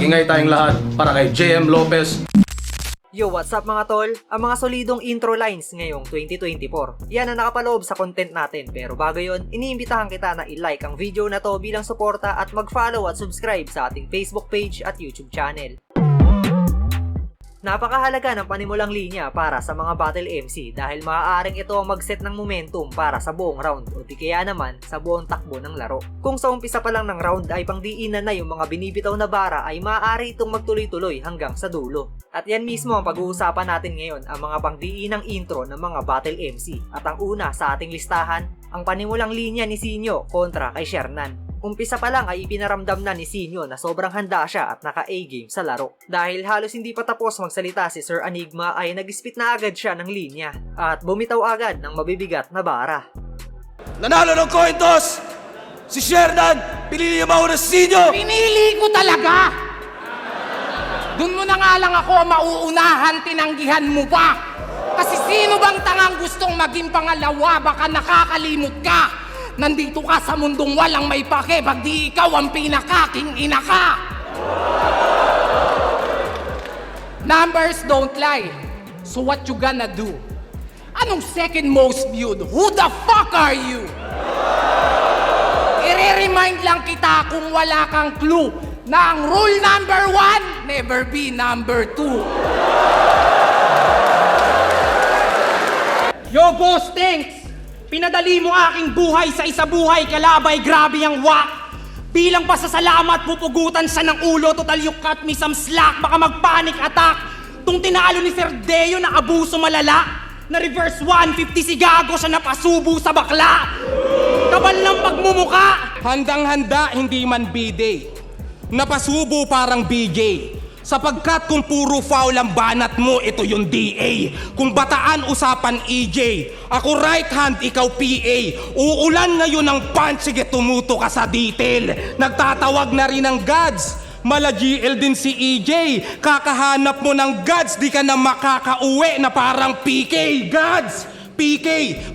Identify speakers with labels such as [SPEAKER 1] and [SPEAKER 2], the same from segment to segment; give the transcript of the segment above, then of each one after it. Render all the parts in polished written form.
[SPEAKER 1] Mag-ingay tayong lahat para kay JM Lopez.
[SPEAKER 2] Yo, what's up mga tol? Ang mga solidong intro lines ngayong 2024. Yan ang nakapaloob sa content natin. Pero bago yon, iniimbitahan kita na i-like ang video na to bilang suporta at mag-follow at subscribe sa ating Facebook page at YouTube channel. Napakahalaga ng panimulang linya para sa mga battle MC dahil maaaring ito ang mag-set ng momentum para sa buong round o di kaya naman sa buong takbo ng laro. Kung sa umpisa pa lang ng round ay pangdiinan na yung mga binibitaw na bara ay maaari itong magtuloy-tuloy hanggang sa dulo. At yan mismo ang pag-uusapan natin ngayon, ang mga pangdiinang intro ng mga battle MC. At ang una sa ating listahan, ang panimulang linya ni Sinyo kontra kay Shernan. Umpisa pa lang ay ipinaramdam na ni Sinyo na sobrang handa siya at naka-A-game sa laro. Dahil halos hindi pa tapos magsalita si Sir Enigma ay nag-spit na agad siya ng linya at bumitaw agad ng mabibigat na bara.
[SPEAKER 3] Nanalo ng coin toss! Si Shernan! Pinili niya ba ako ng Sinyo?
[SPEAKER 4] Pinili ko talaga! Doon mo na nga lang ako mauunahan, tinanggihan mo pa! Kasi sino bang tangang gustong maging pangalawa? Baka nakakalimot ka! Nandito ka sa mundong walang may pake, pag di ikaw ang pinakaking ina ka! Numbers don't lie. So what you gonna do? Anong second most viewed? Who the fuck are you? I-remind lang kita kung wala kang clue na ang rule number 1, never be number 2. Yo, boss, thanks! Pinadali mo aking buhay sa isa buhay, kalabay, grabe ang wak. Bilang pasasalamat, pupugutan sa ng ulo, total you cut me some slack, baka mag-panic attack. Tung tinalo ni Sir Deo na abuso malala, na reverse 150 si Gago siya napasubo sa bakla. Kabal ng pagmumuka. Handang-handa, hindi man B-Day. Napasubo parang BJ. Sapagkat kung puro foul ang banat mo, ito yung DA. Kung bataan, usapan EJ. Ako right hand, ikaw PA. Uulan ngayon ng punch, sige tumuto ka sa detail. Nagtatawag na rin ng gods. Mala GL din si EJ. Kakahanap mo ng gods, di ka na makakauwi na parang PK. Gods! PK,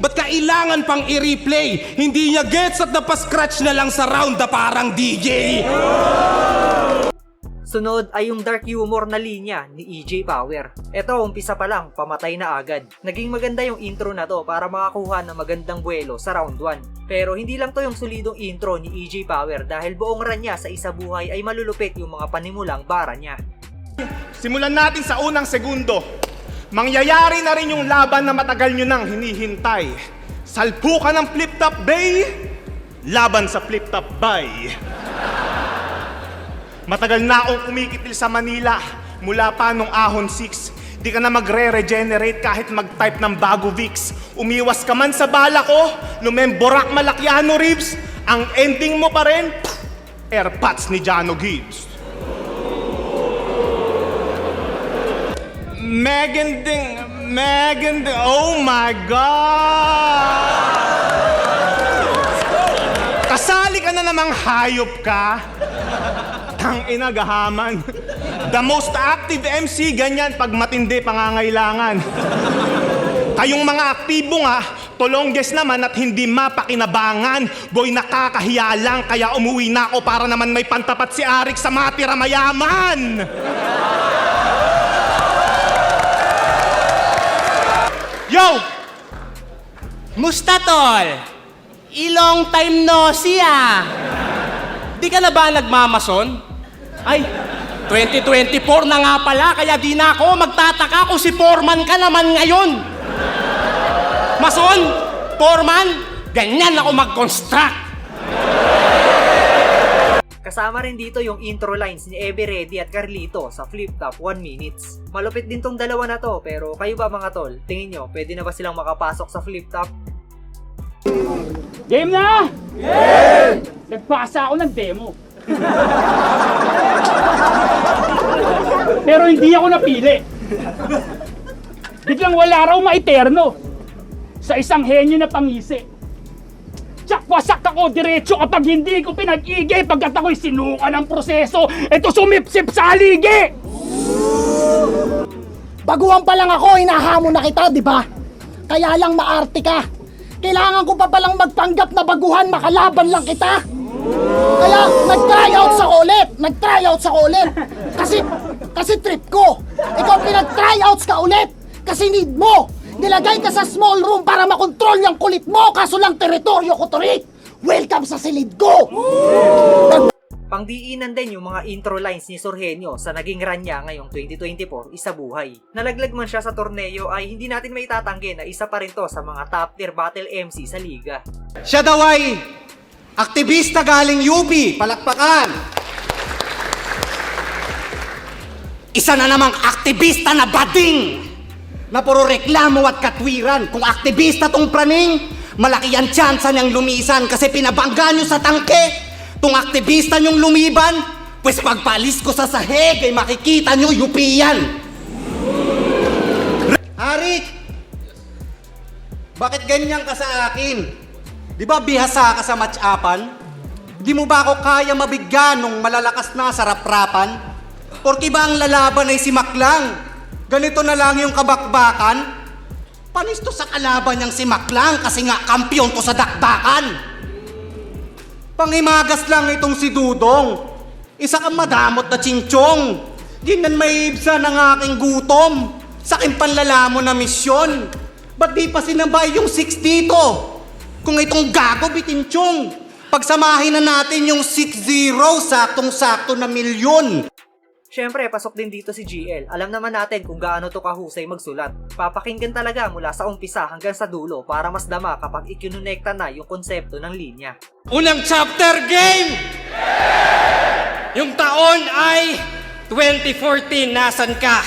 [SPEAKER 4] ba't kailangan pang i-replay? Hindi niya gets at napascratch na lang sa round na parang DJ.
[SPEAKER 2] Sunod ay yung dark humor na linya ni EJ Power. Ito, umpisa pa lang, pamatay na agad. Naging maganda yung intro na to para makakuha ng magandang buwelo sa round 1. Pero hindi lang to yung solidong intro ni EJ Power dahil buong run niya sa isa buhay ay malulupit yung mga panimulang bara niya.
[SPEAKER 5] Simulan natin sa unang segundo. Mangyayari na rin yung laban na matagal nyo nang hinihintay. Salpukan ng flip-top bay, laban sa flip-top bay. Matagal na akong kumikitil sa Manila mula pa nung Ahon 6. Di ka na magre-regenerate kahit mag-type ng bago Vicks. Umiwas ka man sa bala ko, lumemborak malakyano ribs. Ang ending mo pa rin, airpods ni Jano Gibbs. Megan Ding, oh my God! Kasali ka na namang hayop ka. Tang ina, gahaman. The most active MC, ganyan pag matindi pangangailangan. Kayong mga aktibo nga, tolongges naman at hindi mapakinabangan. Boy, nakakahiya lang, kaya umuwi na ako para naman may pantapat si Arik sa matira mayaman. Yo!
[SPEAKER 4] Musta tol? Ilong time no see ah. Di ka na ba nagmamason? Ay, 2024 na nga pala, kaya di na ako magtataka kung si Foreman ka naman ngayon. Mason, Foreman, ganyan ako mag-construct.
[SPEAKER 2] Kasama rin dito yung intro lines ni Ebe Ready at Carlito sa Flip Top 1 minutes. Malupit din tong dalawa na to, pero kayo ba mga tol? Tingin nyo, pwede na ba silang makapasok sa Flip Top?
[SPEAKER 6] Game na! Game! Nagpasa ako ng demo. Pero hindi ako napili. Biglang wala raw ma-eterno sa isang henyo na pangisi. Tsak-wasak ako diretso kapag hindi ko pinag-igay pagkat ako'y sinuka ng proseso. Ito sumipsip sa haligi!
[SPEAKER 7] Baguhan pa lang ako, hinahamon na kita, di ba? Kaya lang maarte ka. Kailangan ko pa palang magpanggap na baguhan, makalaban lang kita. Kaya nag-tryouts ako ulit. Kasi trip ko. Ikaw pinag-tryouts ka ulit. Kasi need mo. Nilagay ka sa small room para makontrol yung kulit mo. Kaso lang teritoryo ko to, Rick. Welcome sa silid ko.
[SPEAKER 2] Pangdiinan din yung mga intro lines ni Sorhenyo sa naging run niya ngayong 2024 Isa Buhay. Nalaglag man siya sa torneo ay hindi natin maitatanggi na isa pa rin to sa mga top tier battle MC sa liga.
[SPEAKER 8] Siya daw ay aktivista galing UP. Palakpakan! Isa na namang aktivista na bading na puro reklamo at katwiran. Kung aktivista tong praning, malaki ang tsansa niyang lumisan kasi pinabangga niyo sa tangke. Kung aktivista niyong lumiban, pues pagpalis ko sa sahig ay makikita niyo UP yan. Harik! Bakit ganyan ka sa akin? Di ba bihasa ka sa match-upan? Di mo ba ako kaya mabigyan nung malalakas na sa raprapan? Porki ba ang lalaban ay si Maklang? Ganito na lang yung kabakbakan? Panis to sa kalaban niyang si Maklang kasi nga kampiyon to sa dakbakan. Pangimagas lang itong si Dudong. Isa kang madamot na chinchong. Ginan may ibsa ng aking gutom. Sa aking panlalamon na misyon. Ba't di pa sinabay yung 6 dito? Kung itong gago bitinchong. Pagsamahin na natin yung 6-0, saktong-sakto na milyon.
[SPEAKER 2] Syempre, pasok din dito si GL. Alam naman natin kung gaano to kahusay magsulat. Papakinggan talaga mula sa umpisa hanggang sa dulo para mas dama kapag ikinonekta na yung konsepto ng linya.
[SPEAKER 4] Unang chapter game! Yung taon ay 2014, nasan ka?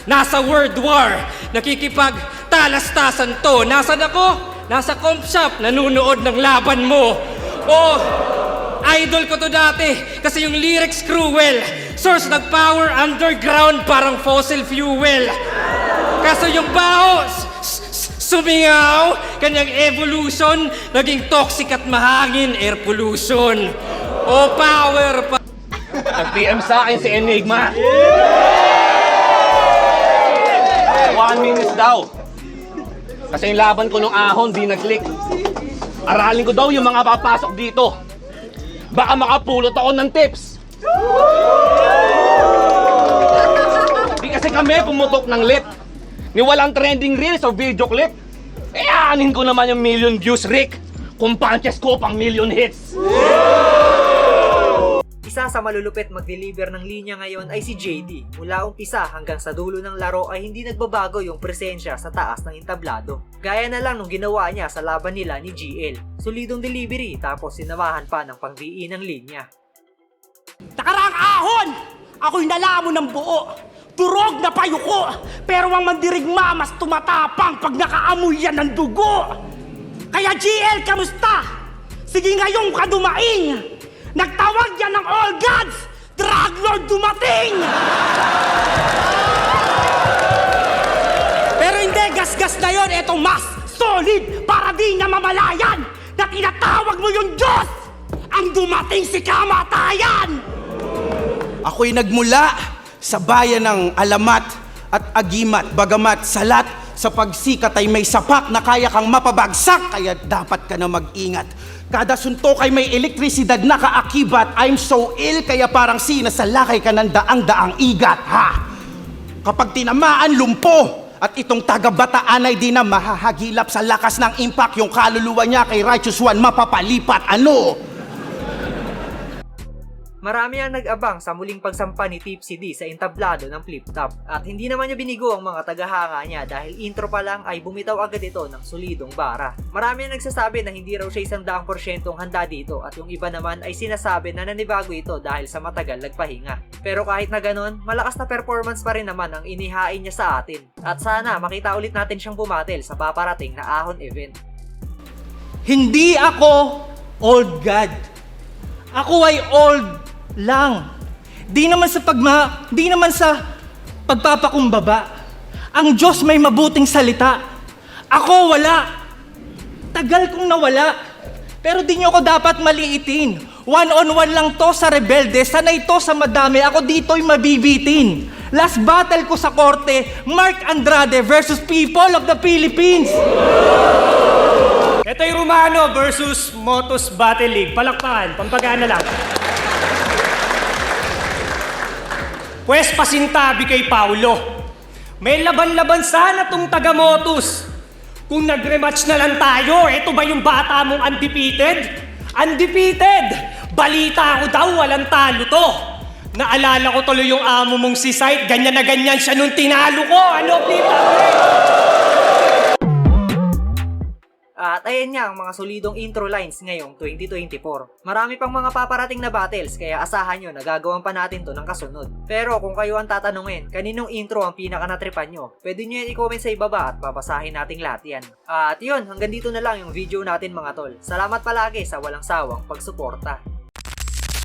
[SPEAKER 4] Nasa World War, nakikipagtalastasan to. Nasan ako? Nasa comp shop, nanunood ng laban mo. Oh, idol ko to dati kasi yung lyrics cruel. Source nag-power underground parang fossil fuel. Kaso yung baho, sumingaw, kanyang evolution, naging toxic at mahangin, air pollution. O power pa.
[SPEAKER 6] Nag-PM sa akin si Enigma. 1 minute daw. Kasi yung laban ko nung ahon, di nag-click. Aralin ko daw yung mga papasok dito. Baka makapulot ako ng tips. Di kasi kami pumutok ng lit. Ni walang trending reels o video clip. Eh, aanin ko naman yung million views, Rick. Kung punches ko pang million hits.
[SPEAKER 2] Isa sa malulupit mag-deliver ng linya ngayon ay si JD. Mula umpisa hanggang sa dulo ng laro ay hindi nagbabago yung presensya sa taas ng entablado. Gaya na lang nung ginawa niya sa laban nila ni GL. Solidong delivery tapos sinamahan pa ng pangdiin ng linya.
[SPEAKER 4] Nakaraang ahon, ako'y nalamon ng buo. Turog na payuko, pero ang mandirigma mas tumatapang pag nakaamoy yan ng dugo. Kaya GL, kamusta? Sige ngayong ka dumaing. Nagtawag yan ng all gods, drug lord dumating. Pero hindi, gas-gas na yon, eto mas solid para di na mamalayan na tinatawag mo yung Diyos. Ang dumating si kamatayan.
[SPEAKER 3] Ako'y nagmula sa bayan ng Alamat at Agimat, bagamat salat sa pagsikat ay may sapak na kaya kang mapabagsak, kaya dapat ka na mag-ingat. Kada suntok ay may elektrisidad na kaakibat. I'm so ill, kaya parang sinasalakay ka ng daang-daang igat, ha? Kapag tinamaan, lumpo. At itong taga-Bataan ay di na mahahagilap sa lakas ng impact. Yung kaluluwa niya kay Righteous One mapapalipat, ano?
[SPEAKER 2] Marami ang nag-abang sa muling pagsampa ni Tipsy D sa entablado ng flip top at hindi naman niya binigo ang mga tagahanga niya dahil intro pa lang ay bumitaw agad ito ng solidong bara. Marami ang nagsasabi na hindi raw siya 100% handa dito at yung iba naman ay sinasabi na nanibago ito dahil sa matagal nagpahinga. Pero kahit na ganon, malakas na performance pa rin naman ang inihain niya sa atin at sana makita ulit natin siyang bumatel sa paparating na ahon event.
[SPEAKER 4] Hindi ako old god. Ako ay old lang. Di naman sa pagpapakumbaba. Ang Diyos may mabuting salita. Ako wala. Tagal kong nawala. Pero di nyo ko dapat maliitin. One-on-one lang to sa rebelde. Sanay to sa madami. Ako dito'y mabibitin. Last battle ko sa korte, Mark Andrade versus people of the Philippines. Ito yung Romano versus Motos Battle League. Palakpakan, pampagana lang. Pwes pasintabi kay Paulo. May laban-laban sana tong taga-Motos. Kung nag-rematch na lang tayo, eto ba yung bata mong undefeated? Undefeated! Balita ko daw, walang talo to. Naalala ko tuloy yung amo mong si Sight, ganyan na ganyan siya nung tinalo ko. Ano, Pita?
[SPEAKER 2] At ayan nga ang mga solidong intro lines ngayong 2024. Marami pang mga paparating na battles kaya asahan nyo na gagawin pa natin to ng kasunod. Pero kung kayo ang tatanungin, kaninong intro ang pinaka-natripan nyo? Pwede nyo yan i-comment sa ibaba at babasahin nating lahat yan. At yun, hanggang dito na lang yung video natin mga tol. Salamat palagi sa walang sawang pagsuporta.